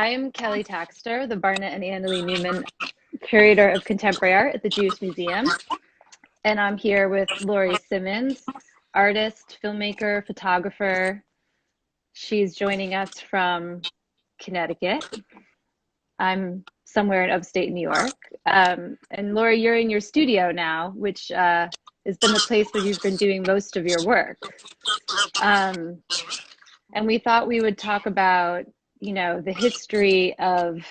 I'm Kelly Taxter, the Barnett and Annalee Newman Curator of Contemporary Art at the Jewish Museum. And I'm here with Laurie Simmons, artist, filmmaker, photographer. She's joining us from Connecticut. I'm somewhere in upstate New York. And Laurie, you're in your studio now, which has been the place where you've been doing most of your work. And we thought we would talk about, the history of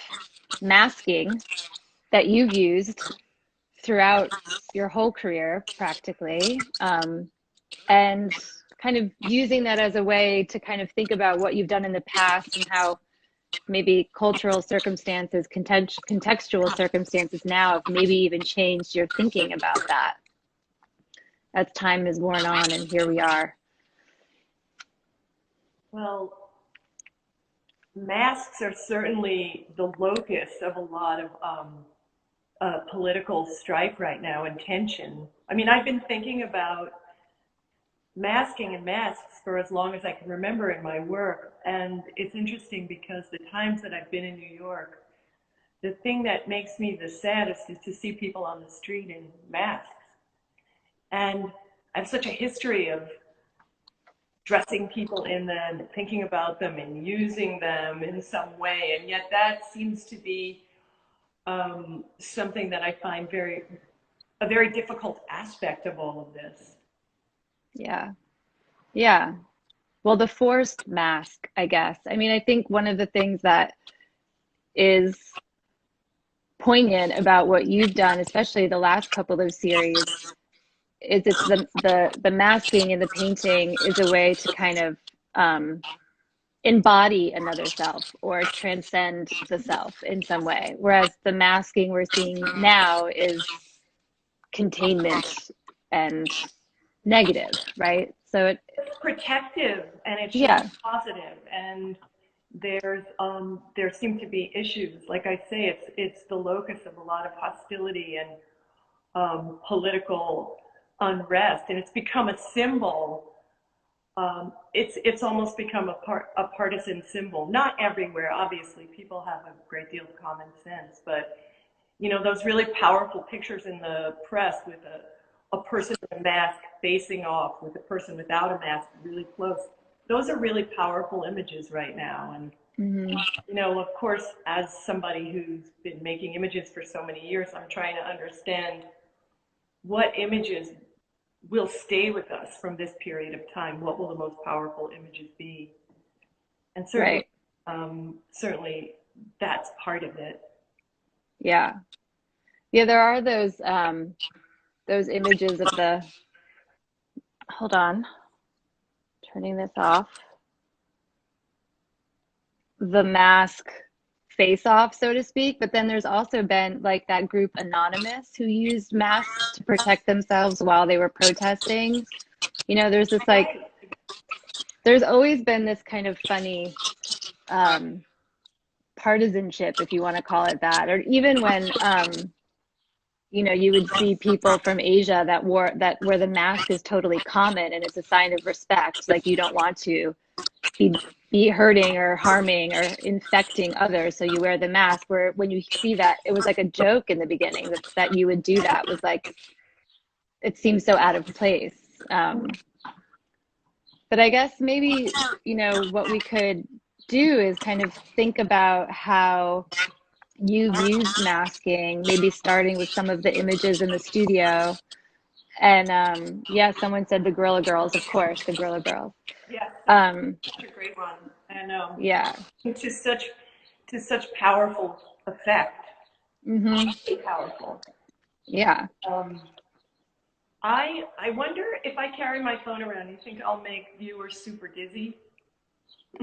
masking that you've used throughout your whole career, practically, and kind of using that as a way to kind of think about what you've done in the past and how maybe cultural circumstances, contextual circumstances now have maybe even changed your thinking about that as time has worn on and here we are. Well, masks are certainly the locus of a lot of political strife right now and tension. I mean, I've been thinking about masking and masks for as long as I can remember in my work. And it's interesting because the times that I've been in New York, the thing that makes me the saddest is to see people on the street in masks. And I have such a history of dressing people in them, thinking about them and using them in some way. And yet that seems to be something that I find a very difficult aspect of all of this. Yeah. Yeah. Well, the forced mask, I guess. I mean, I think one of the things that is poignant about what you've done, especially the last couple of series, is it's the masking and the painting is a way to kind of embody another self or transcend the self in some way. Whereas the masking we're seeing now is containment and negative, right? So it's protective and it's positive, and there seem to be issues. Like I say, it's the locus of a lot of hostility and political unrest, and it's become a symbol. It's almost become a partisan symbol. Not everywhere, obviously. People have a great deal of common sense, but those really powerful pictures in the press with a person with a mask facing off with a person without a mask really close. Those are really powerful images right now. And, of course, as somebody who's been making images for so many years, I'm trying to understand what images will stay with us from this period of time. What will the most powerful images be? And certainly, certainly that's part of it. Yeah. Yeah, there are those images of hold on, turning this off, the mask face off, so to speak. But then there's also been like that group Anonymous who used masks to protect themselves while they were protesting. There's this there's always been this kind of funny partisanship, if you want to call it that, or even when you would see people from Asia where the mask is totally common and it's a sign of respect. Like you don't want to be hurting or harming or infecting others, so you wear the mask. Where when you see that, it was like a joke in the beginning that you would do that, was like, it seems so out of place. But I guess maybe, what we could do is kind of think about how you've used masking, maybe starting with some of the images in the studio. And someone said the Gorilla Girls, of course, the Gorilla Girls. Yeah, such a great one. And to such powerful effect. Powerful. Yeah. I wonder if I carry my phone around, you think I'll make viewers super dizzy?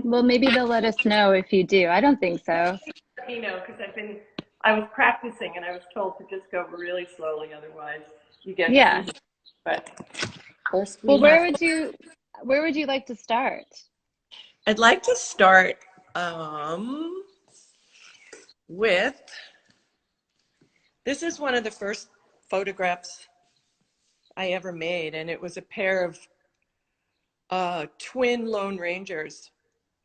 Well, maybe they'll let us know if you do. I don't think so. Because I was practicing and I was told to just go really slowly, otherwise you get dizzy. But well, where would you like to start? I'd like to start with, this is one of the first photographs I ever made, and it was a pair of twin Lone Rangers.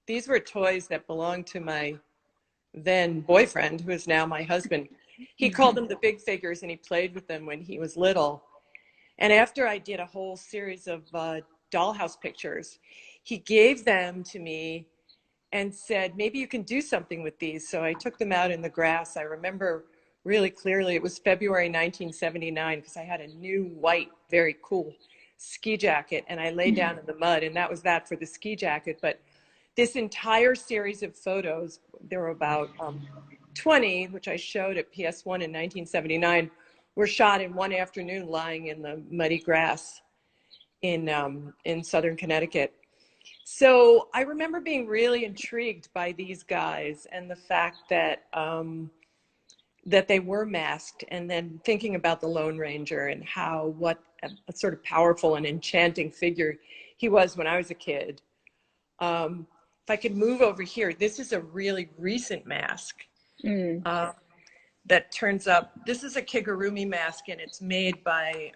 These were toys that belonged to my then boyfriend, who is now my husband. He called them the big figures, and he played with them when he was little. And after I did a whole series of dollhouse pictures, he gave them to me and said, maybe you can do something with these. So I took them out in the grass. I remember really clearly, it was February 1979, because I had a new white, very cool ski jacket, and I lay down in the mud, and that was that for the ski jacket. But this entire series of photos, there were about 20, which I showed at PS1 in 1979, were shot in one afternoon lying in the muddy grass in southern Connecticut. So I remember being really intrigued by these guys and the fact that that they were masked, and then thinking about the Lone Ranger and what a sort of powerful and enchanting figure he was when I was a kid. If I could move over here, this is a really recent mask that turns up. This is a kigurumi mask, and it's made by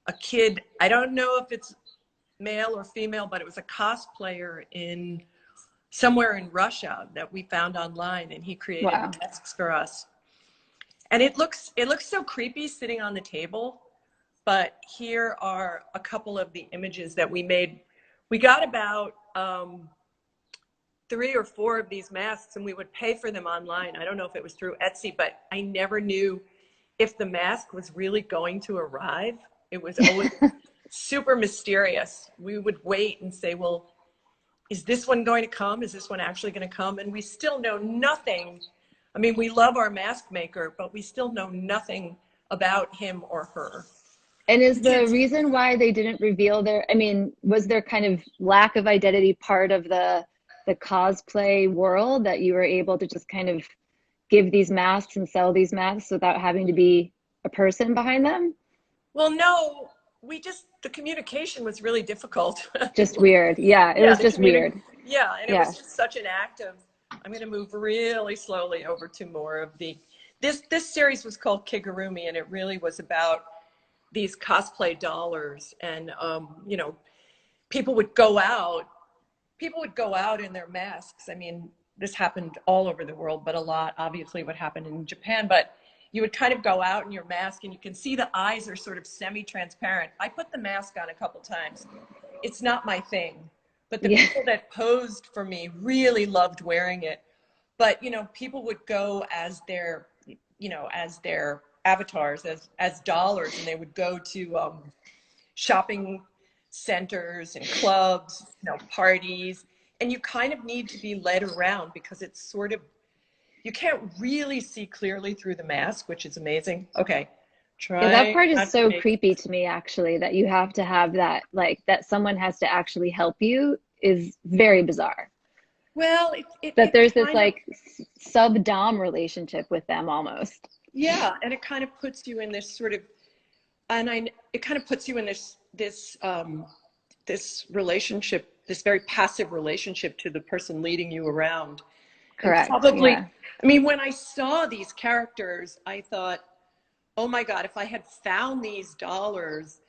a kid. I don't know if it's male or female, but it was a cosplayer in somewhere in Russia that we found online, and he created masks for us. And it looks so creepy sitting on the table, but here are a couple of the images that we made. We got about 3 or 4 of these masks, and we would pay for them online. I don't know if it was through Etsy, but I never knew if the mask was really going to arrive. It was always super mysterious. We would wait and say, well, is this one going to come? Is this one actually going to come? And we still know nothing. I mean, we love our mask maker, but we still know nothing about him or her. And is the reason why they didn't reveal was there kind of lack of identity part of the cosplay world, that you were able to just kind of give these masks and sell these masks without having to be a person behind them? Well, no, the communication was really difficult. Just weird. Yeah, it was just weird. Yeah, and it was just such an act of, I'm going to move really slowly over to more of this series was called Kigurumi, and it really was about these cosplay dollars. And, people would go out in their masks. I mean, this happened all over the world, but a lot, obviously, what happened in Japan. But you would kind of go out in your mask, and you can see the eyes are sort of semi-transparent. I put the mask on a couple times. It's not my thing, but the people that posed for me really loved wearing it. But, people would go as their avatars, as dollars, and they would go to shopping centers and clubs, parties, and you kind of need to be led around, because it's sort of, you can't really see clearly through the mask, which is amazing. Okay. That part is so creepy to me, actually, that you have to have that, that someone has to actually help you, is very bizarre. Well, that there's this sub-dom relationship with them almost. Yeah. And it kind of puts you in this sort of, it kind of puts you in this relationship, this very passive relationship to the person leading you around. Correct. And probably, I mean, when I saw these characters, I thought, oh my God, if I had found these dollars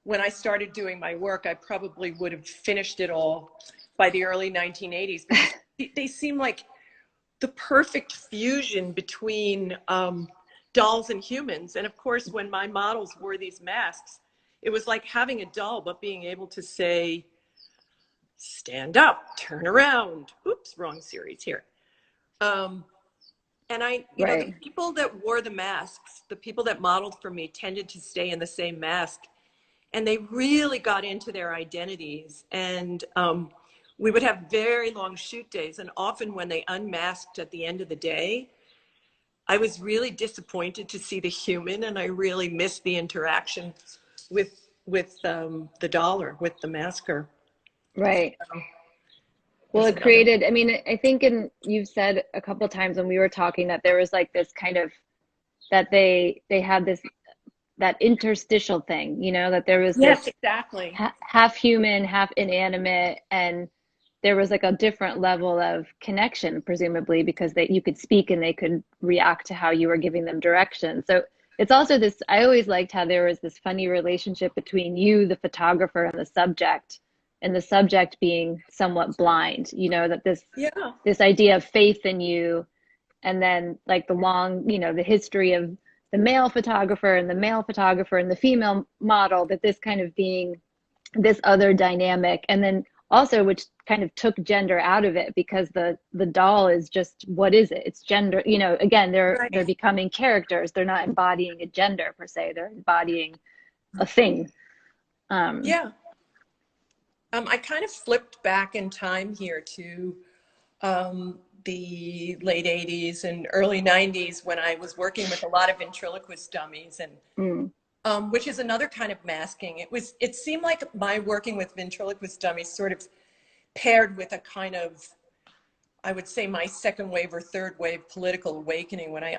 when I started doing my work, I probably would have finished it all by the early 1980s. They seem like the perfect fusion between dolls and humans. And of course, when my models wore these masks, it was like having a doll, but being able to say, stand up, turn around. Oops, wrong series here. And the people that wore the masks, the people that modeled for me, tended to stay in the same mask, and they really got into their identities. And we would have very long shoot days, and often when they unmasked at the end of the day, I was really disappointed to see the human, and I really missed the interaction with the dollar, with the masker. Right. Well, it created, I think, and you've said a couple of times when we were talking, that there was this kind of, that they had this, that interstitial thing, that there was this exactly half human, half inanimate, and there was a different level of connection, presumably, because you could speak and they could react to how you were giving them direction. So it's also this, I always liked how there was this funny relationship between you, the photographer, and the subject, and the subject being somewhat blind, you know, that Yeah. this idea of faith in you, and then like the long, you know, the history of the male photographer and the male photographer and the female model, that this kind of being this other dynamic, and then also which kind of took gender out of it, because the doll is just, what is it? It's gender, you know, again, they're Right. becoming characters. They're not embodying a gender per se. They're embodying a thing. Yeah. I kind of flipped back in time here to the late 80s and early 90s when I was working with a lot of ventriloquist dummies, and which is another kind of masking. It seemed like my working with ventriloquist dummies sort of paired with a kind of, I would say, my second wave or third wave political awakening, when I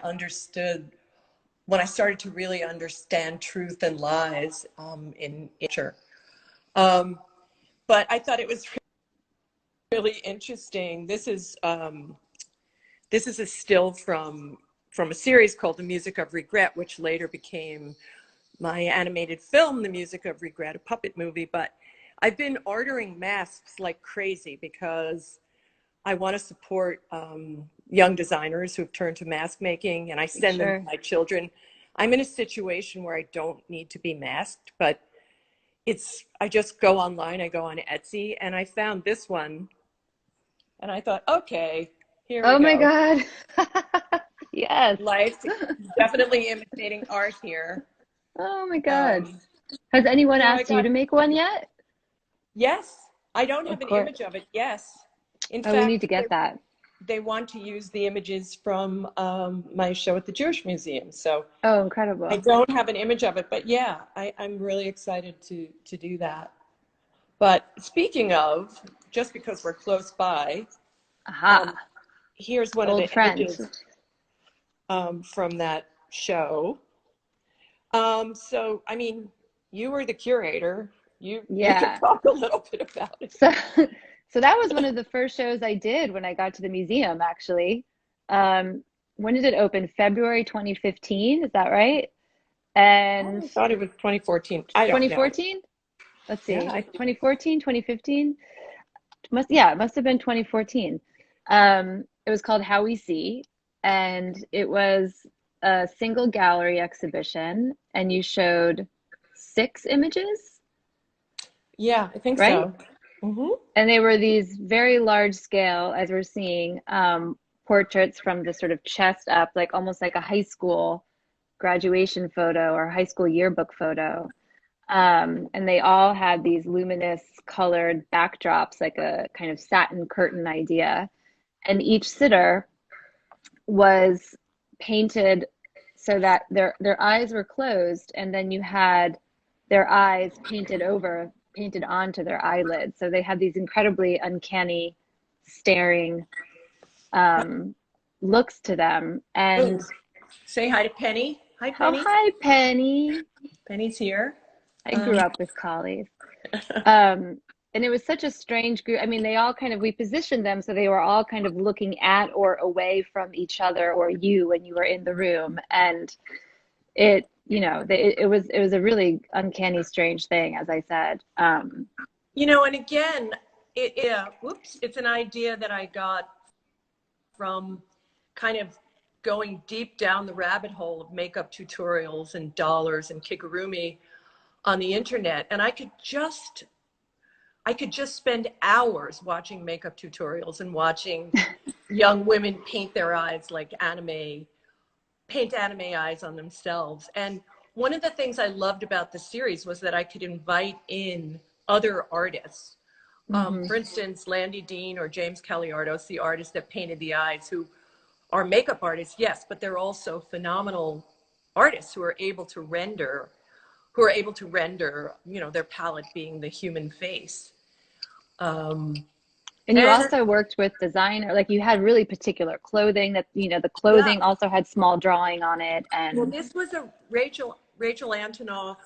started to really understand truth and lies in nature. But I thought it was really interesting. This is a still from a series called The Music of Regret, which later became my animated film, The Music of Regret, a puppet movie. But I've been ordering masks like crazy because I want to support young designers who've turned to mask making, and I send them to my children. I'm in a situation where I don't need to be masked, but I just go online, I go on Etsy, and I found this one, and I thought, okay, here we go. Oh my God. Yes. Life, definitely imitating art here. Oh my God. Has anyone asked you to make one yet? Yes. I don't have an image of it. Yes. In fact, we need to get that. They want to use the images from my show at the Jewish Museum. So oh, incredible. I don't have an image of it, but yeah, I'm really excited to do that. But speaking of, just because we're close by, here's one Old of the friends. images from that show. So, I mean, you were the curator. You can talk a little bit about it. So that was one of the first shows I did when I got to the museum, actually. When did it open? February 2015, is that right? And I thought it was 2014. I don't 2014? know. Let's see. 2014, 2015? It must have been 2014. It was called How We See, and it was a single gallery exhibition, and you showed 6 images? Yeah, I think right? so. Mm-hmm. And they were these very large scale, as we're seeing, portraits from the sort of chest up, like almost like a high school graduation photo or high school yearbook photo. And they all had these luminous colored backdrops, like a kind of satin curtain idea. And each sitter was painted so that their eyes were closed, and then you had their eyes painted onto their eyelids. So they had these incredibly uncanny staring looks to them. And say hi to Penny. Hi, Penny. Oh, hi, Penny. Penny's here. I grew up with collies. And it was such a strange group. I mean, we positioned them so they were all kind of looking at or away from each other or you when you were in the room. And it was a really uncanny, strange thing, as I said. And again, it's an idea that I got from kind of going deep down the rabbit hole of makeup tutorials and dollars and kigurumi on the internet. And I could just spend hours watching makeup tutorials and watching young women paint their eyes like paint anime eyes on themselves. And one of the things I loved about the series was that I could invite in other artists. For instance, Landy Dean or James Caliardos, the artists that painted the eyes, who are makeup artists, yes, but they're also phenomenal artists who are able to render, their palette being the human face. And you also worked with designer, like you had really particular clothing that, the clothing also had small drawing on it. And well, this was a Rachel Antonoff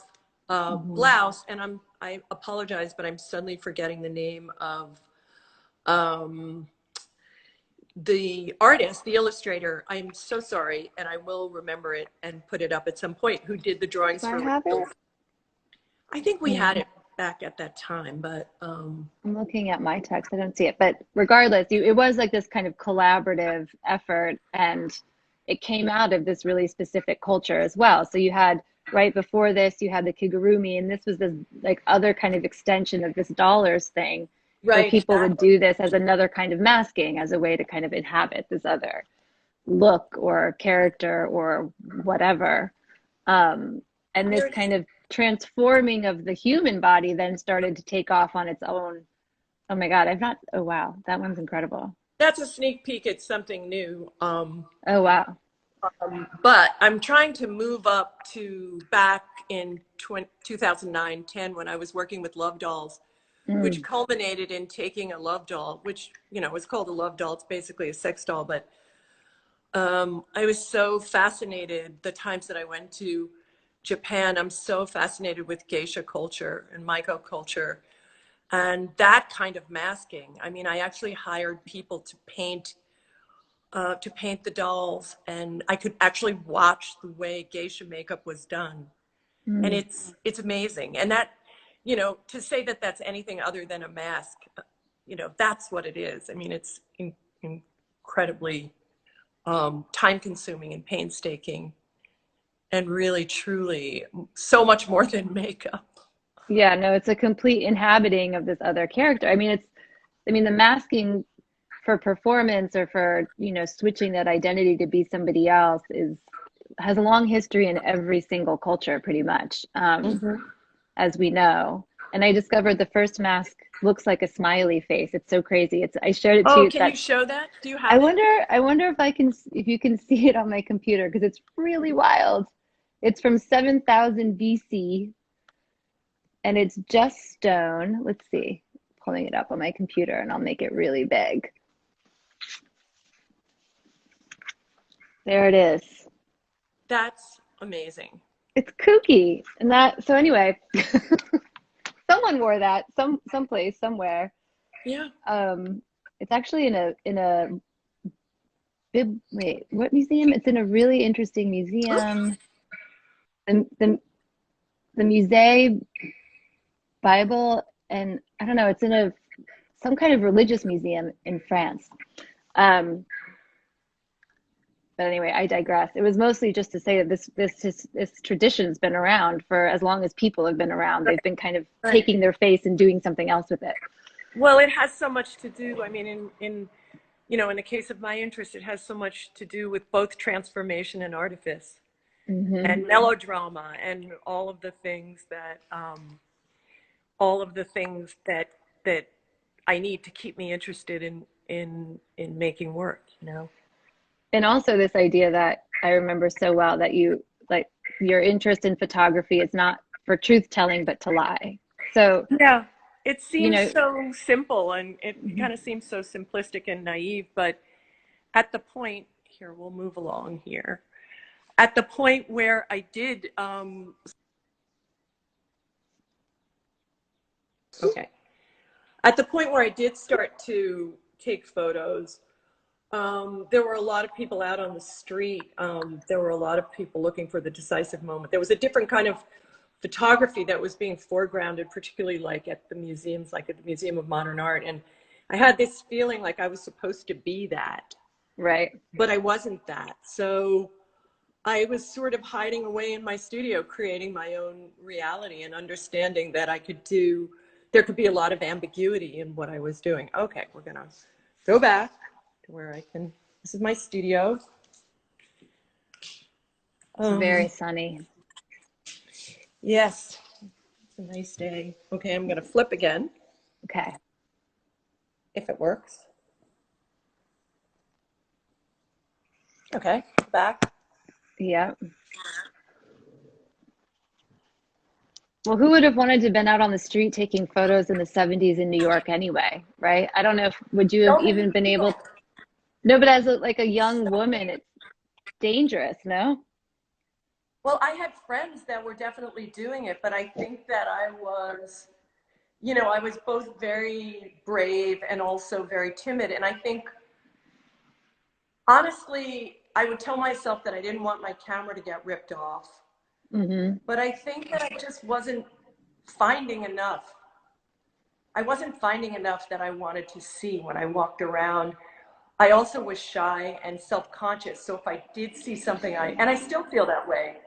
blouse, and I apologize, but I'm suddenly forgetting the name of the artist, the illustrator. I'm so sorry, and I will remember it and put it up at some point, who did the drawings for Rachel. I think we had it. back at that time, but I'm looking at my text. I don't see it, but regardless, it was like this kind of collaborative effort, and it came out of this really specific culture as well. So you had right before this, you had the kigurumi, and this was this like other kind of extension of this dollars thing, where right, people would exactly. do this as another kind of masking, as a way to kind of inhabit this other look or character or whatever. And this Here's, kind of transforming of the human body then started to take off on its own. Oh my God, I've not, oh wow, that one's incredible. that's a sneak peek at something new. Oh wow. But I'm trying to move up to back in 2009, 10, when I was working with love dolls, which Mm, culminated in taking a love doll, which, you know, was called a love doll. It's basically a sex doll. But I was so fascinated the times that I went to Japan. I'm so fascinated with geisha culture and Maiko culture and that kind of masking. I mean, I actually hired people to paint the dolls, and I could actually watch the way geisha makeup was done, and mm. it's amazing. And that, you know, to say that that's anything other than a mask, you know, that's what it is. I mean, it's incredibly time consuming and painstaking, and really truly so much more than makeup. Yeah, no, it's a complete inhabiting of this other character. I mean, I mean, the masking for performance or for, switching that identity to be somebody else has a long history in every single culture, pretty much, Mm-hmm. as we know. And I discovered the first mask looks like a smiley face. It's so crazy. I showed it to Oh, you. can you That show that? Do you I have it? wonder, I wonder if you can see it on my computer, because it's really wild. It's from 7000 BC, and it's just stone. Let's see. Pulling it up on my computer, and I'll make it really big. There it is. That's amazing. It's kooky. And so anyway, someone wore that someplace, somewhere. Yeah. Um, it's actually in a wait, what museum? It's in a really interesting museum. The the Musée Bible, and I don't know, it's in some kind of religious museum in France. Um, but anyway, I digress. It was mostly just to say that this tradition's been around for as long as people have been around. They've been kind of Right. taking their face and doing something else with it. Well, it has so much to do. I mean, in you know, in the case of my interest, it has so much to do with both transformation and artifice Hmm. and melodrama and all of the things that I need to keep me interested in making work. You know. And also this idea that I remember so well, that like your interest in photography is not for truth telling, but to lie. So, Yeah. It you seems know, so simple, and it mhm. kind of seems so simplistic and naive, but at the point here, we'll move along here. At the point where I did, okay, at the point where I did start to take photos, there were a lot of people out on the street. There were a lot of people looking for the decisive moment. There was a different kind of photography that was being foregrounded, particularly like at the museums, like at the Museum of Modern Art. And I had this feeling like I was supposed to be that, Right. but I wasn't that. So I was sort of hiding away in my studio, creating my own reality and understanding that there could be a lot of ambiguity in what I was doing. Okay, we're going to go back to where this is my studio. It's very Um, sunny. yes, it's a nice day. Okay, I'm going to flip again Okay. if it works. Okay, back. Yeah. Well, who would have wanted to have been out on the street taking photos in the 70s in New York anyway, right? I don't know if would you have So many even been people. able. No, but as like a young woman, it's dangerous, no? Well, I had friends that were definitely doing it, but I think that I was both very brave and also very timid. And I think, honestly, I would tell myself that I didn't want my camera to get ripped off. Hmm. But I think that I just wasn't finding enough. I wasn't finding enough that I wanted to see when I walked around. I also was shy and self-conscious. So if I did see something, and I still feel that way.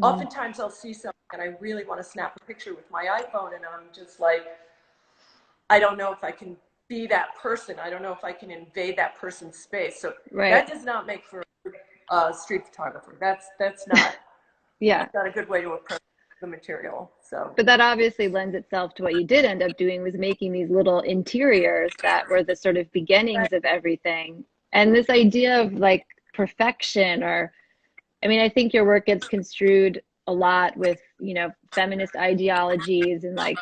Oftentimes I'll see something and I really want to snap a picture with my iPhone, and I'm just like, I don't know if I can be that person. I don't know if I can invade that person's space. So that does not make for a street photographer. That's not that's not a good way to approach the material. So, but that obviously lends itself to what you did end up doing, was making these little interiors that were the sort of beginnings of everything. And this idea of like perfection, or I mean, I think your work gets construed a lot with, you know, feminist ideologies and like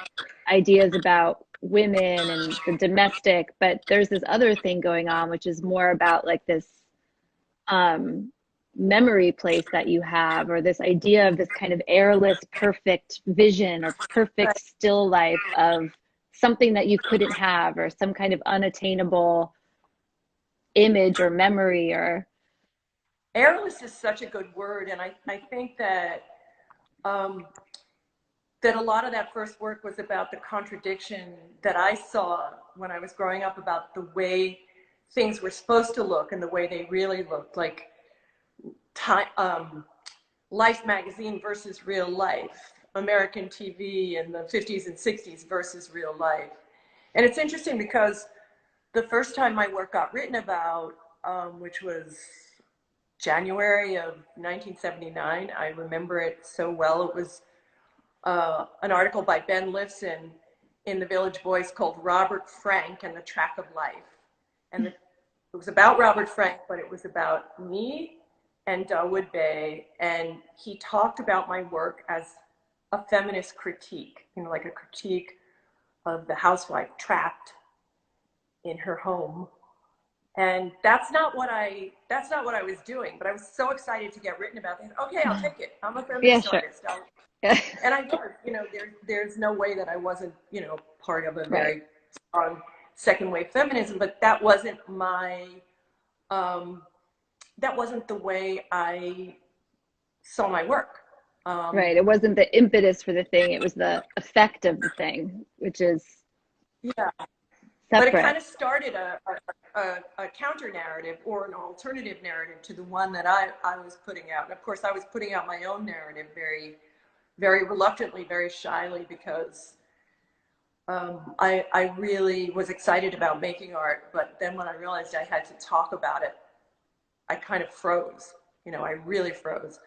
ideas about women and the domestic, but there's this other thing going on, which is more about like this memory place that you have, or this idea of this kind of airless, perfect vision or perfect still life of something that you couldn't have, or some kind of unattainable image or memory. Or airless is such a good word, and I think that that a lot of that first work was about the contradiction that I saw when I was growing up about the way things were supposed to look and the way they really looked, like Life magazine versus real life, American TV in the 50s and 60s versus real life. And it's interesting because the first time my work got written about, which was January of 1979, I remember it so well. It was an article by Ben Lifson in the Village Voice called Robert Frank and the Track of Life. And it was about Robert Frank, but it was about me and Dawood Bey, and he talked about my work as a feminist critique, you know, like a critique of the housewife trapped in her home. And that's not what I was doing, but I was so excited to get written about it. Okay, I'll take it. I'm a feminist artist. And I was, you know, there's no way that I wasn't, you know, part of a very strong second wave feminism, but that wasn't my, that wasn't the way I saw my work. Right. It wasn't the impetus for the thing. It was the effect of the thing, which is separate. But it kind of started a counter narrative or an alternative narrative to the one that I was putting out. And of course, I was putting out my own narrative very, very reluctantly, very shyly, because I really was excited about making art. But then when I realized I had to talk about it, I kind of froze. You know, I really froze.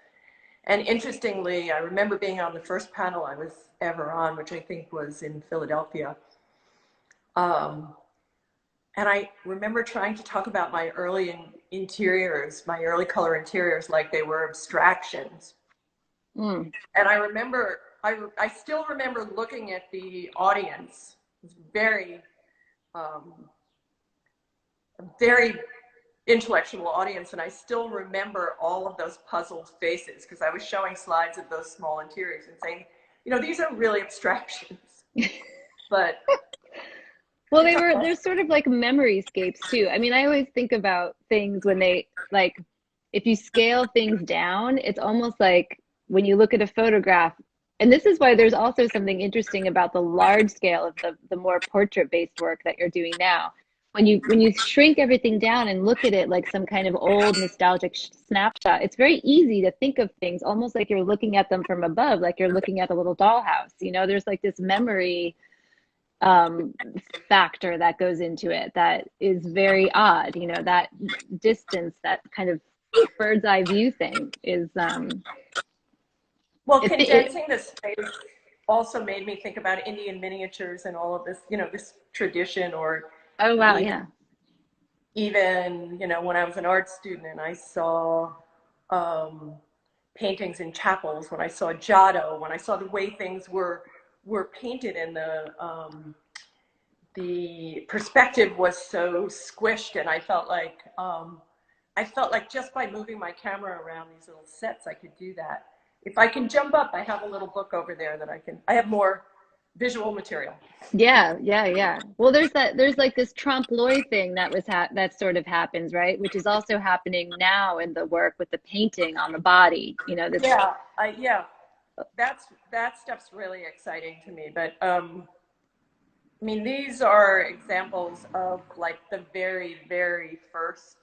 And interestingly, I remember being on the first panel I was ever on, which I think was in Philadelphia. And I remember trying to talk about my early interiors, my early color interiors, like they were abstractions. And I remember, I still remember looking at the audience, very, very intellectual audience, and I still remember all of those puzzled faces because I was showing slides of those small interiors and saying, you know, these are really abstractions. But well, they're sort of like memoryscapes too. I mean, I always think about things when they, like, if you scale things down, it's almost like when you look at a photograph, and this is why there's also something interesting about the large scale of the more portrait-based work that you're doing now. When you shrink everything down and look at it like some kind of old nostalgic snapshot, it's very easy to think of things almost like you're looking at them from above, like you're looking at a little dollhouse. You know, there's like this memory factor that goes into it that is very odd. You know, that distance, that kind of bird's eye view thing is well, condensing the space also made me think about Indian miniatures and all of this, you know, this tradition. Or oh wow, yeah. Even, you know, when I was an art student and I saw paintings in chapels, when I saw Giotto, when I saw the way things were painted, and the perspective was so squished, and I felt like just by moving my camera around these little sets, I could do that. If I can jump up, I have a little book over there that I have more visual material. Yeah. Well, there's like this trompe l'oeil thing that sort of happens, right? Which is also happening now in the work with the painting on the body. You know, this. Yeah. that stuff's really exciting to me. But I mean, these are examples of like the very, very first.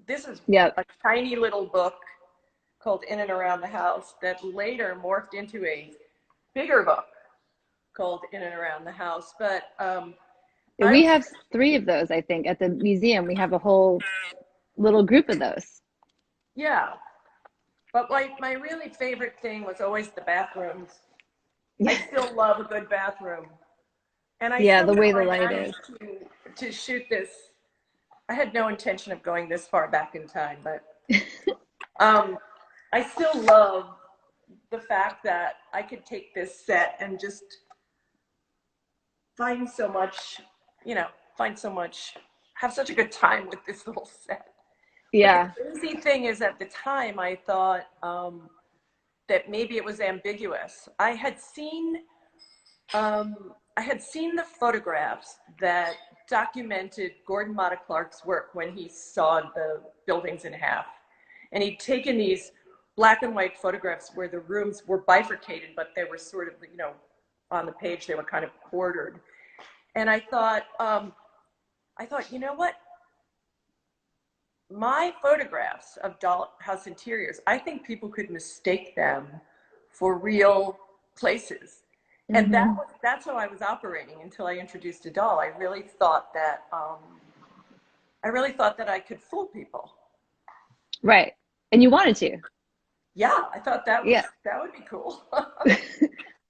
This is a tiny little book called In and Around the House that later morphed into a bigger book called In and Around the House. But we have 3 of those, I think, at the museum. We have a whole little group of those. Yeah. But like my really favorite thing was always the bathrooms. I still love a good bathroom. And I the way the light managed is. to shoot this. I had no intention of going this far back in time, but I still love the fact that I could take this set and just find so much, have such a good time with this little set. Yeah. But the crazy thing is, at the time, I thought that maybe it was ambiguous. I had seen the photographs that documented Gordon Matta Clark's work when he sawed the buildings in half. And he'd taken these black and white photographs where the rooms were bifurcated, but they were sort of, on the page, they were kind of quartered. And I thought, you know what? My photographs of dollhouse interiors, I think people could mistake them for real places. And that's how I was operating until I introduced a doll. I really thought that I could fool people. Right. And you wanted to. Yeah, I thought that would be cool.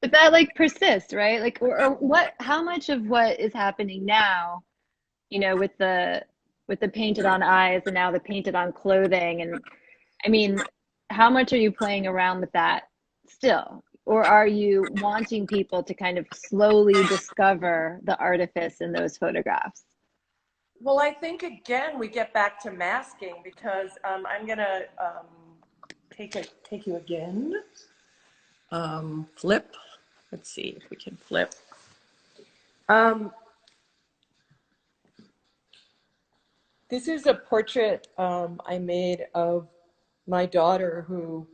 But that like persists, right? Like, or what? How much of what is happening now, with the painted on eyes and now the painted on clothing, and I mean, how much are you playing around with that still? Or are you wanting people to kind of slowly discover the artifice in those photographs? Well, I think, again, we get back to masking, because I'm going to take you again. Flip. Let's see if we can flip. This is a portrait I made of my daughter, who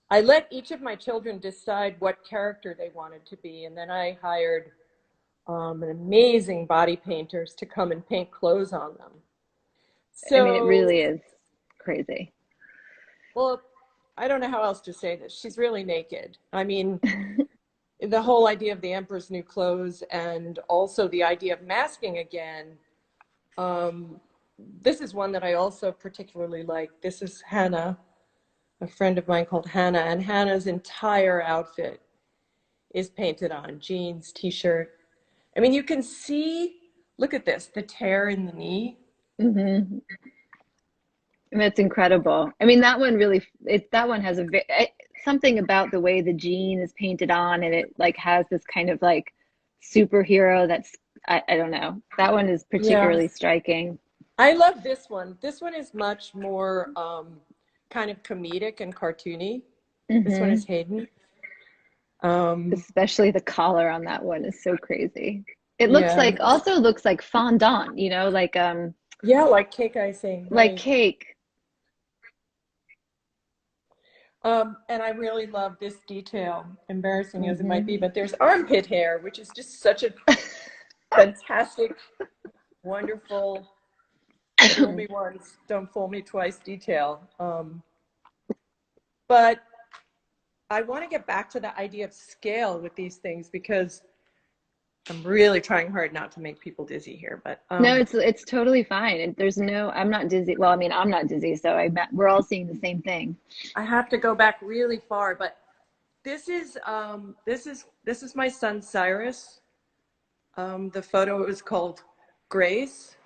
I let each of my children decide what character they wanted to be, and then I hired an amazing body painters to come and paint clothes on them. So, I mean, it really is crazy. Well, I don't know how else to say this. She's really naked. I mean, the whole idea of the Emperor's New Clothes, and also the idea of masking again. This is one that I also particularly like. This is Hannah, a friend of mine called Hannah, and Hannah's entire outfit is painted on: jeans, t-shirt. I mean, you can see, look at this, the tear in the knee. Mm-hmm. That's incredible. I mean, that one really, that one has something about the way the jean is painted on, and it like has this kind of like superhero that's, I don't know. That one is particularly striking. I love this one. This one is much more kind of comedic and cartoony. This one is Hayden. Especially the collar on that one is so crazy. It looks like, also looks like fondant, like like cake icing. Like cake. And I really love this detail, embarrassing as it might be, but there's armpit hair, which is just such a fantastic, wonderful, fool me once, don't fool me twice detail. But I want to get back to the idea of scale with these things, because I'm really trying hard not to make people dizzy here. But no, it's totally fine. And there's I'm not dizzy. Well, I mean, I'm not dizzy, so we're all seeing the same thing. I have to go back really far, but this is my son Cyrus. The photo is called Grace,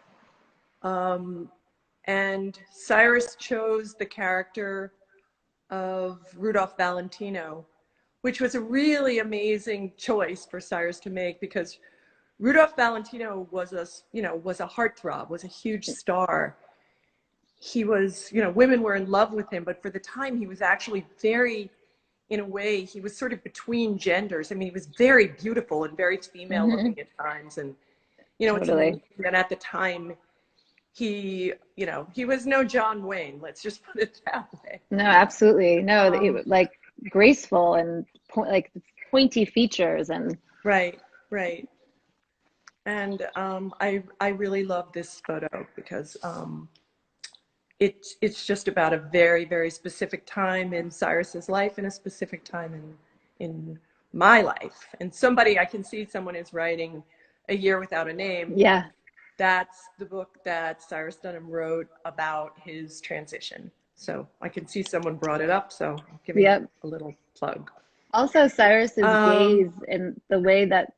and Cyrus chose the character of Rudolph Valentino, which was a really amazing choice for Cyrus to make, because Rudolph Valentino was a heartthrob, was a huge star. He was, women were in love with him, but for the time he was actually very, in a way, he was sort of between genders. I mean, he was very beautiful and very female looking at times. And, totally. and at the time he was no John Wayne, let's just put it that way. No, absolutely. No, it, like graceful and like pointy features and right. And I really love this photo because it's just about a very, very specific time in Cyrus's life and a specific time in my life. And I can see someone is writing A Year Without a Name. Yeah. That's the book that Cyrus Dunham wrote about his transition. So I can see someone brought it up, so I'm giving it a little plug. Also, Cyrus's gaze and the way that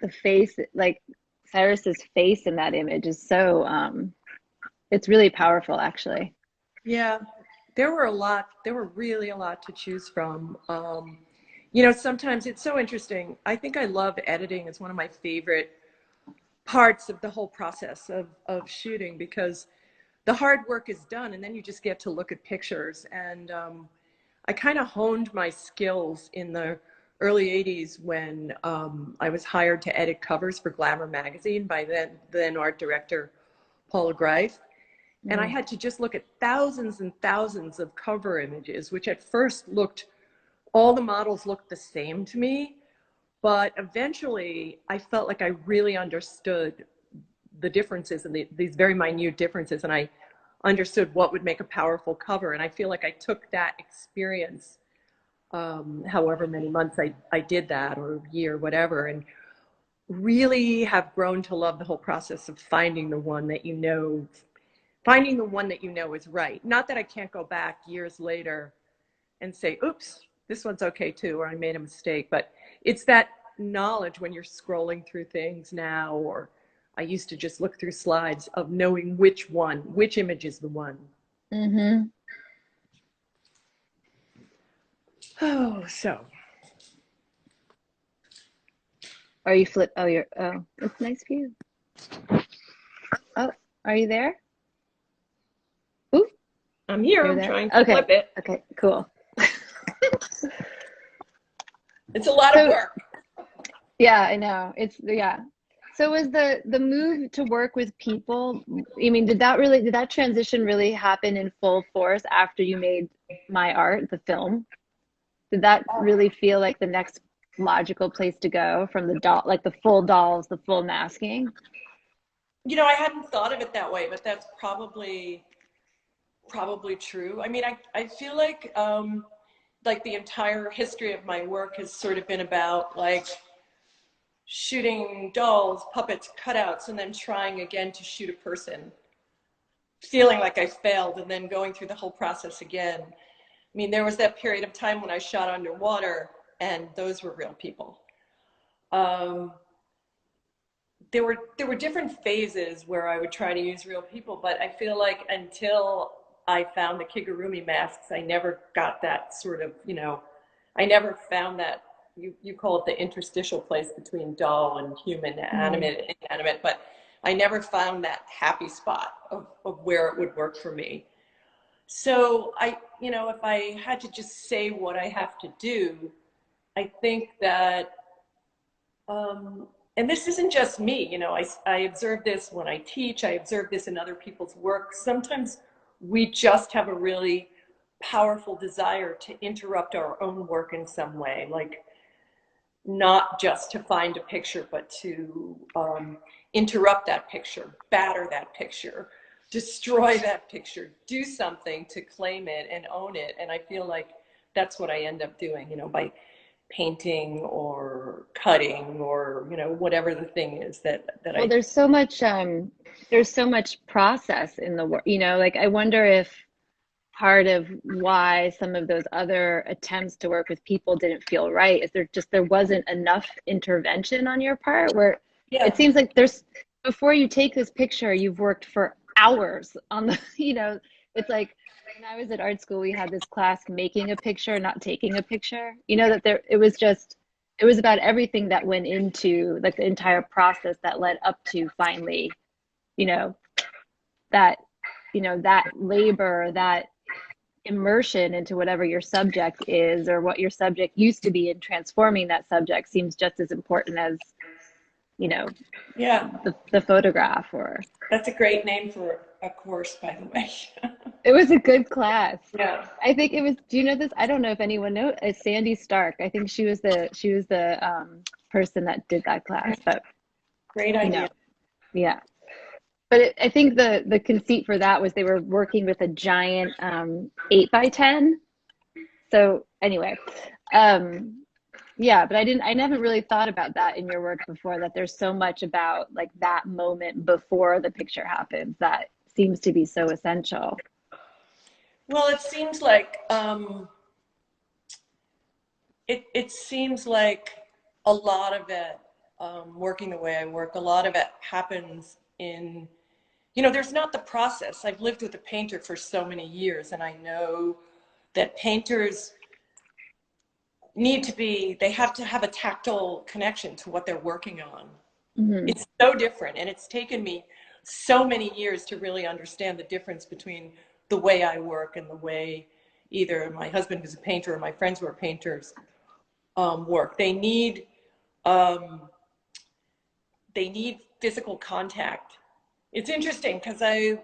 the face, like Cyrus's face in that image is so, it's really powerful, actually. Yeah, there were really a lot to choose from. Sometimes it's so interesting. I think I love editing. It's one of my favorite parts of the whole process of shooting, because the hard work is done and then you just get to look at pictures. And I kind of honed my skills in the early 80s when I was hired to edit covers for Glamour magazine by then art director Paula Greif. And I had to just look at thousands and thousands of cover images, which at first all the models looked the same to me. But eventually, I felt like I really understood the differences and these very minute differences, and I understood what would make a powerful cover. And I feel like I took that experience, however many months I did that, or a year, whatever, and really have grown to love the whole process of finding the one that you know is right. Not that I can't go back years later and say, oops, this one's okay too, or I made a mistake, but it's that knowledge when you're scrolling through things now, or I used to just look through slides, of knowing which image is the one. Mm-hmm. Oh, so. Are you it's a nice view. Oh, are you there? Ooh. I'm here. I'm trying to flip it. Okay, cool. It's a lot of work. Yeah, I know. So was the move to work with people, I mean, did that transition really happen in full force after you made My Art, the film? Did that really feel like the next logical place to go from the doll, like the full dolls, the full masking? I hadn't thought of it that way, but that's probably true. I mean, I feel like the entire history of my work has sort of been about like shooting dolls, puppets, cutouts, and then trying again to shoot a person, feeling like I failed, and then going through the whole process again. I mean, there was that period of time when I shot underwater, and those were real people. There were different phases where I would try to use real people, but I feel like until I found the Kigurumi masks, I never got that sort of, I never found that, you call it the interstitial place between doll and human, animate and inanimate, but I never found that happy spot of where it would work for me. So if I had to just say what I have to do, I think that, and this isn't just me, I observe this when I teach, I observe this in other people's work. Sometimes we just have a really powerful desire to interrupt our own work in some way, like not just to find a picture, but to interrupt that picture, batter that picture, destroy that picture, do something to claim it and own it. And I feel like that's what I end up doing, by painting or cutting or, whatever the thing is that well, there's so much process in the work, like I wonder if part of why some of those other attempts to work with people didn't feel right is there wasn't enough intervention on your part, where it seems like before you take this picture, you've worked for hours on the, it's like when I was at art school, we had this class, making a picture, not taking a picture, it was about everything that went into like the entire process that led up to finally, that labor, that immersion into whatever your subject is or what your subject used to be, and transforming that subject seems just as important as you know, Yeah. the photograph. Or That's a great name for a course, by the way. it was a good class. Yeah. I think it was, do you know this? I don't know if anyone knows. It's Sandy Stark. I think she was the person that did that class. But Great you know, idea. yeah. But I think the conceit for that was they were working with a giant 8 by 10. So anyway, um, yeah. But I never really thought about that in your work before. That there's so much about like that moment before the picture happens that seems to be so essential. Well, it seems like a lot of it, working the way I work, a lot of it happens in, there's not the process. I've lived with a painter for so many years, and I know that painters they have to have a tactile connection to what they're working on. Hmm. It's so different, and it's taken me so many years to really understand the difference between the way I work and the way either my husband, who's a painter, or my friends who are painters, work. Um, they need physical contact. It's interesting because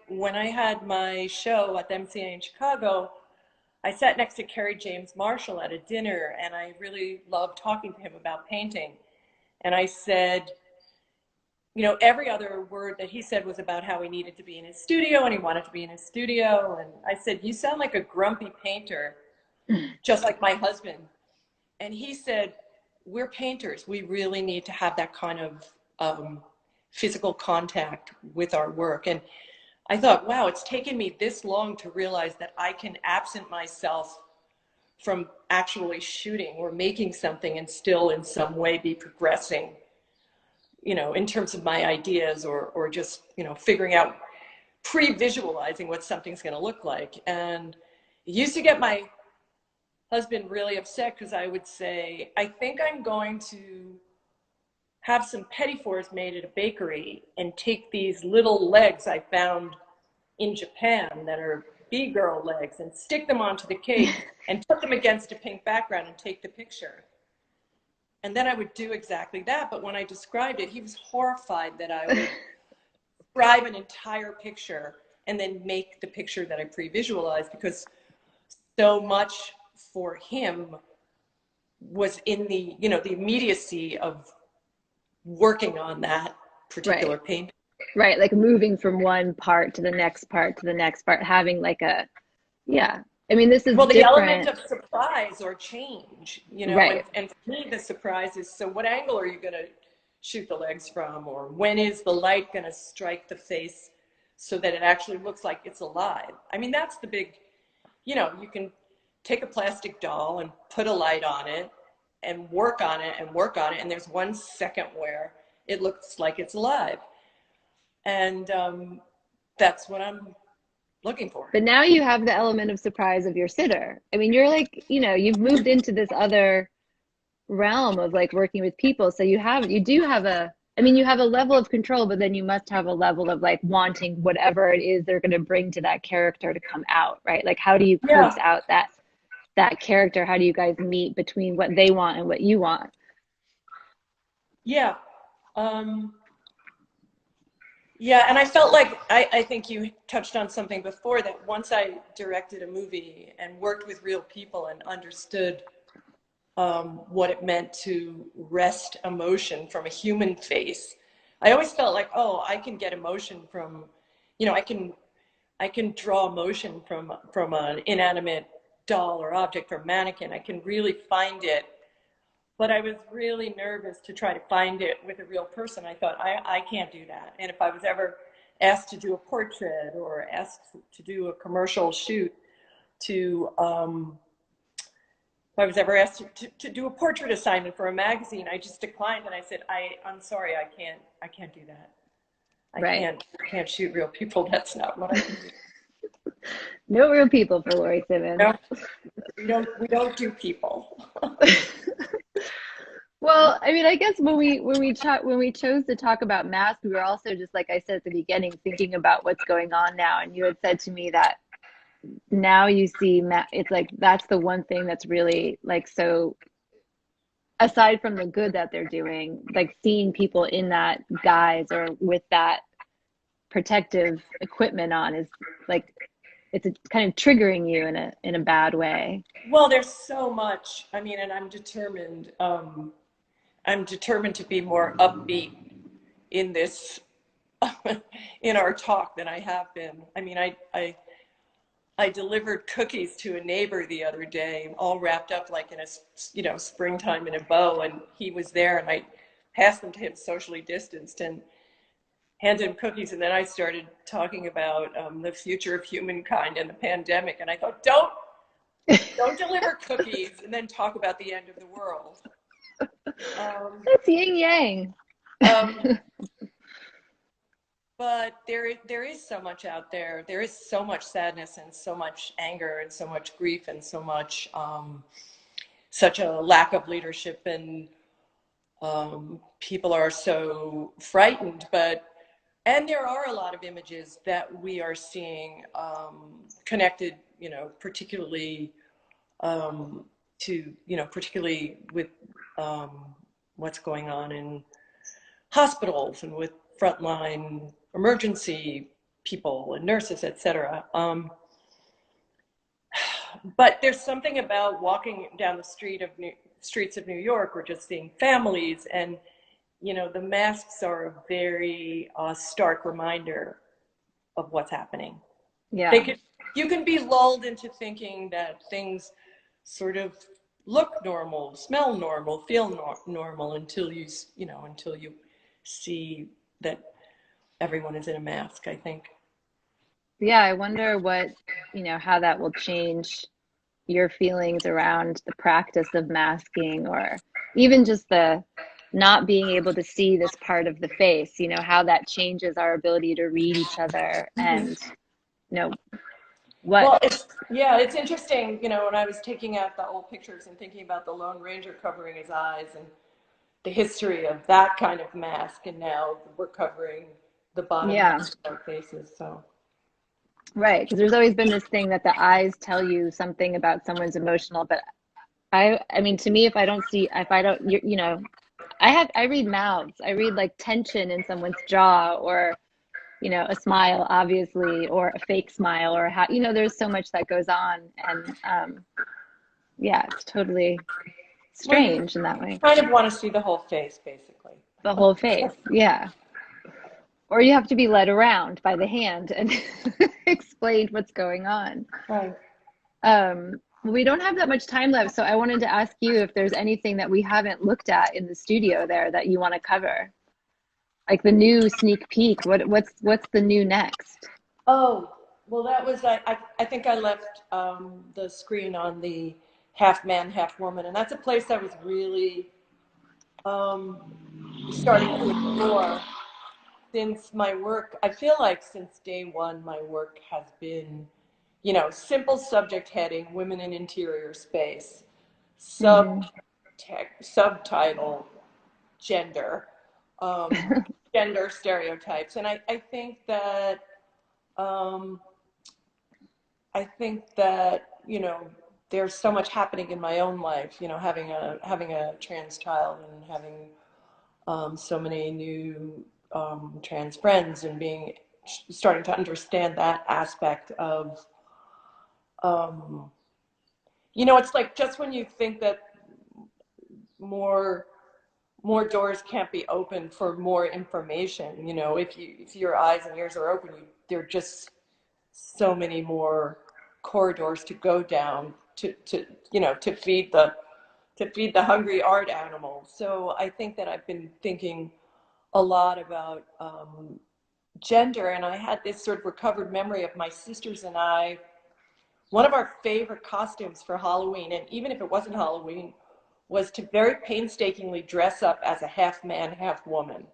when I had my show at the MCA in Chicago, I sat next to Kerry James Marshall at a dinner, and I really loved talking to him about painting. And I said, every other word that he said was about how he needed to be in his studio and he wanted to be in his studio. And I said, you sound like a grumpy painter, just like my husband. And he said, we're painters. We really need to have that kind of physical contact with our work. And I thought, wow, it's taken me this long to realize that I can absent myself from actually shooting or making something and still in some way be progressing, in terms of my ideas, or just, figuring out, pre-visualizing what something's going to look like. And it used to get my husband really upset because I would say, I think I'm going to have some petit fours made at a bakery and take these little legs I found in Japan that are B-girl legs and stick them onto the cake and put them against a pink background and take the picture. And then I would do exactly that. But when I described it, he was horrified that I would describe an entire picture and then make the picture that I pre-visualized, because so much for him was in the immediacy of working on that particular Right. painting. Right. Like moving from one part to the next part to the next part, having like yeah. I mean, this is Well, the element different. of surprise or change, Right. and for me, the surprise is, so what angle are you going to shoot the legs from? Or when is the light going to strike the face so that it actually looks like it's alive? I mean, that's the big, you can take a plastic doll and put a light on it and work on it and work on it. And there's 1 second where it looks like it's alive. And that's what I'm looking for. But now you have the element of surprise of your sitter. I mean, you're like, you've moved into this other realm of like working with people. So you do have I mean, you have a level of control, but then you must have a level of like wanting whatever it is they're going to bring to that character to come out, right? Like, how do you Yeah. coax out that character? How do you guys meet between what they want and what you want? Yeah. Yeah, and I felt like I think you touched on something before, that once I directed a movie and worked with real people and understood what it meant to wrest emotion from a human face, I always felt like, oh, I can get emotion from, I can draw emotion from an inanimate doll or object or mannequin. I can really find it. But I was really nervous to try to find it with a real person. I thought, I can't do that. And if I was ever asked to do a portrait or asked to do a commercial shoot, if I was ever asked to do a portrait assignment for a magazine, I just declined, and I said, I'm sorry, I can't do that. Right. I can't shoot real people. That's not what I can do. No real people for Laurie Simmons. No, we don't do people. Well, I mean, I guess when we chose to talk about masks, we were also, just like I said at the beginning, thinking about what's going on now. And you had said to me that now you see it's like that's the one thing that's really like so aside from the good that they're doing, like seeing people in that guise or with that protective equipment on is like, it's kind of triggering you in a bad way. Well, there's so much. I mean, and I'm determined to be more upbeat in this in our talk than I have been. I mean, I delivered cookies to a neighbor the other day, all wrapped up like in a, you know, springtime in a bow, and he was there, and I passed them to him socially distanced and handed him cookies, and then I started talking about the future of humankind and the pandemic, and I thought, don't deliver cookies and then talk about the end of the world. That's yin yang. But there is so much out there. There is so much sadness and so much anger and so much grief and so much such a lack of leadership, and people are so frightened. And there are a lot of images that we are seeing connected, you know, particularly particularly with what's going on in hospitals and with frontline emergency people and nurses, etc. But there's something about walking down the streets of New York or just seeing families, and you know, the masks are a very stark reminder of what's happening. Yeah. You can be lulled into thinking that things sort of look normal, smell normal, feel normal until you see that everyone is in a mask, I think. Yeah, I wonder what, you know, how that will change your feelings around the practice of masking, or even just the not being able to see this part of the face, you know, how that changes our ability to read each other and, you know, what. Well, it's interesting, you know, when I was taking out the old pictures and thinking about the Lone Ranger covering his eyes and the history of that kind of mask, and now we're covering the bottom Yeah. of our faces. So Right, because there's always been this thing that the eyes tell you something about someone's emotional, but I mean, to me, if I don't see, if I don't, you know, I read mouths. I read like tension in someone's jaw, or, you know, a smile, obviously, or a fake smile, or how, you know, there's so much that goes on. And yeah, it's totally strange in that way. Kind of want to see the whole face, basically. The whole face, yeah. Or you have to be led around by the hand and explained what's going on. Right. We don't have that much time left, so I wanted to ask you if there's anything that we haven't looked at in the studio there that you want to cover, like the new sneak peek. What's the new next? Oh, well, that was I think I left the screen on the half man, half woman, and that's a place I was really starting to explore. Since my work, I feel like since day one, my work has been, you know, simple subject heading, women in interior space, subtitle, gender, gender stereotypes. And I think that, you know, there's so much happening in my own life, you know, having a trans child and having so many new trans friends, and starting to understand that aspect of, you know, it's like just when you think that more doors can't be open for more information, you know, if your eyes and ears are open, there are just so many more corridors to go down to you know, to feed the hungry art animal. So I think that I've been thinking a lot about gender, and I had this sort of recovered memory of my sisters and I. One of our favorite costumes for Halloween, and even if it wasn't Halloween, was to very painstakingly dress up as a half man, half woman.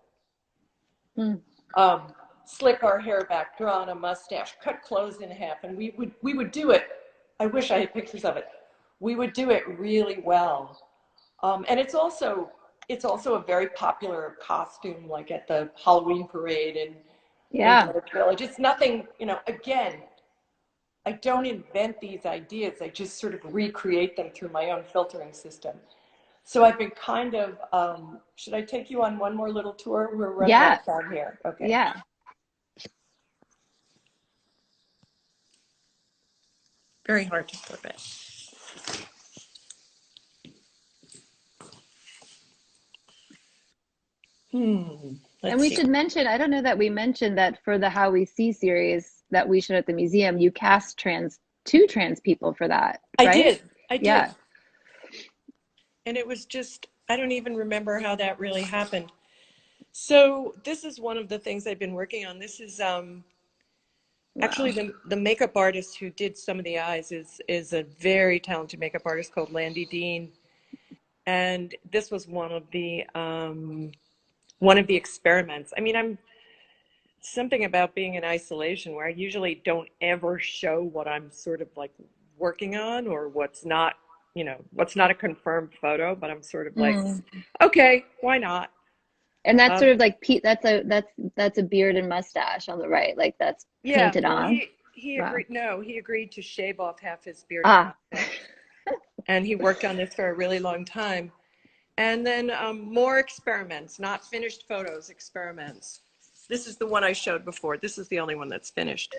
Slick our hair back, draw on a mustache, cut clothes in half, and we would do it. I wish I had pictures of it. We would do it really well. And it's also a very popular costume, like at the Halloween parade in Greenwich Village. It's nothing, you know, again, I don't invent these ideas. I just sort of recreate them through my own filtering system. So I've been kind of, should I take you on one more little tour? We're running out of time here. Okay. Yeah. Very hard to flip it. And we should mention, I don't know that we mentioned that for the How We See series that we showed at the museum, you cast two trans people for that, right? I did. Yeah. And it was just, I don't even remember how that really happened. So this is one of the things I've been working on. This is actually the makeup artist who did some of the eyes is a very talented makeup artist called Landy Dean. And this was one of the experiments. I mean, I'm something about being in isolation where I usually don't ever show what I'm sort of like working on or what's not a confirmed photo, but I'm sort of like, okay, why not? And that's sort of like that's a beard and mustache on the right, like that's painted on. He agreed. No, he agreed to shave off half his beard. And he worked on this for a really long time. And then more experiments, not finished photos, experiments. This is the one I showed before. This is the only one that's finished.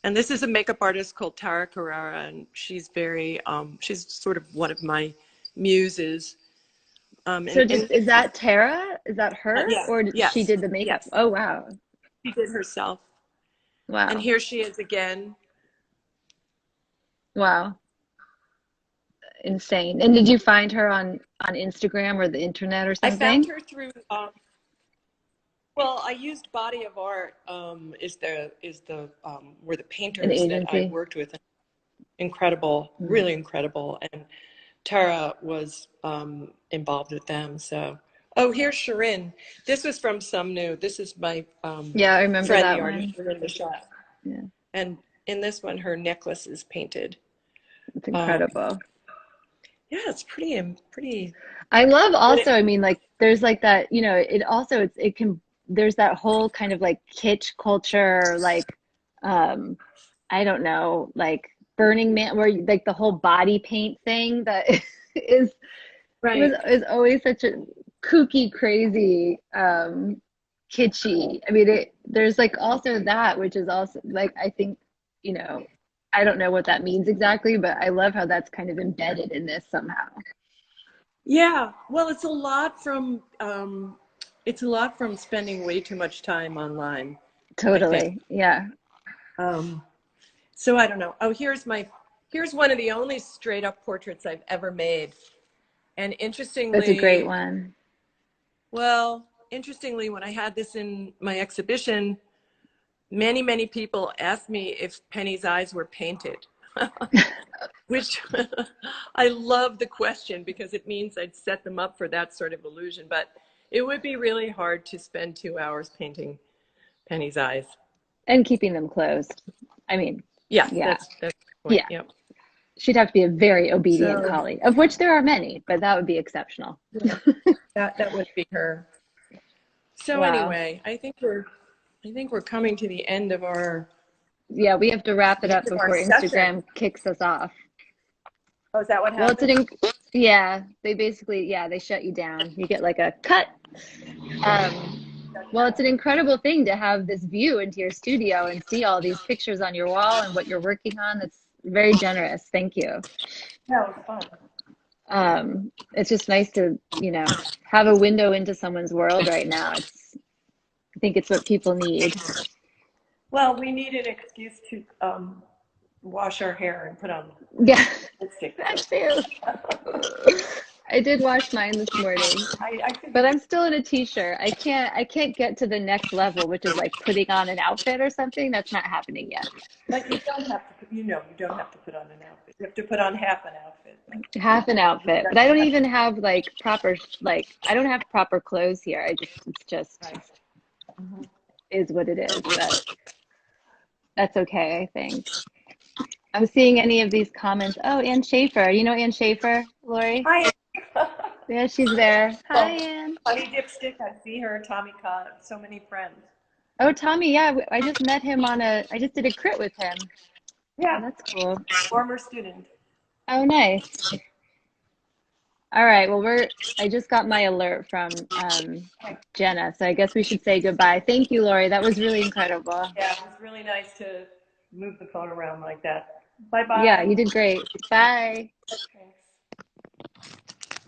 And this is a makeup artist called Tara Carrera, and she's very, she's sort of one of my muses. Is that Tara? Is that her? Or she did the makeup? Yes. Oh, wow. She did herself. Wow. And here she is again. Wow. Insane. And did you find her on Instagram or the internet or something? I found her through, well, I used Body of Art, is the were the painters that I worked with. Incredible, really incredible. And Tara was involved with them. So, oh, here's Shirin. This was from Some New. This is my I remember friend, that the one. artist, Shirin the shot. Yeah. And in this one, her necklace is painted. It's incredible. Yeah, it's pretty. I love also, I mean, like there's like that, you know, there's that whole kind of like kitsch culture, like I don't know, like Burning Man, where like the whole body paint thing that is always such a kooky, crazy, kitschy. I mean, there's like also that, which is also like, I think, you know, I don't know what that means exactly, but I love how that's kind of embedded in this somehow. Yeah, well, it's a lot from spending way too much time online. Totally, yeah. So I don't know. Oh, here's one of the only straight up portraits I've ever made. And interestingly, that's a great one. Well, interestingly, when I had this in my exhibition, many people asked me if Penny's eyes were painted, which I love the question because it means I'd set them up for that sort of illusion. But it would be really hard to spend 2 hours painting Penny's eyes and keeping them closed. I mean, that's the point. Yeah. Yep. She'd have to be a very obedient collie, of which there are many, but that would be exceptional. Yeah. that would be her. So anyway, I think we're coming to the end of our. Yeah, we have to wrap it up before Instagram kicks us off. Oh, is that what happened? Well, they basically, they shut you down. You get like a cut. Well, it's an incredible thing to have this view into your studio and see all these pictures on your wall and what you're working on. That's very generous. Thank you. That was fun. It's just nice to, have a window into someone's world right now. I think it's what people need. Well, we need an excuse to wash our hair and put on lipstick. That too. I did wash mine this morning, but I'm still in a t-shirt. I can't get to the next level, which is like putting on an outfit or something. That's not happening yet. But you don't have to. You don't have to put on an outfit. You have to put on half an outfit. Half an outfit, but I don't even have like proper I don't have proper clothes here. It's just is what it is. But that's okay, I think. I'm seeing any of these comments. Oh, Ann Schaefer. You know Ann Schaefer, Laurie? Hi. Yeah, she's there. Hi, Ann. Funny Dipstick. I see her. Tommy Cott. So many friends. Oh, Tommy. Yeah, I just met him I just did a crit with him. Yeah. Oh, that's cool. Former student. Oh, nice. All right. Well, I just got my alert from Jenna, so I guess we should say goodbye. Thank you, Laurie. That was really incredible. Yeah, it was really nice to move the phone around like that. Yeah, Bye-bye. you did great. Bye. Okay.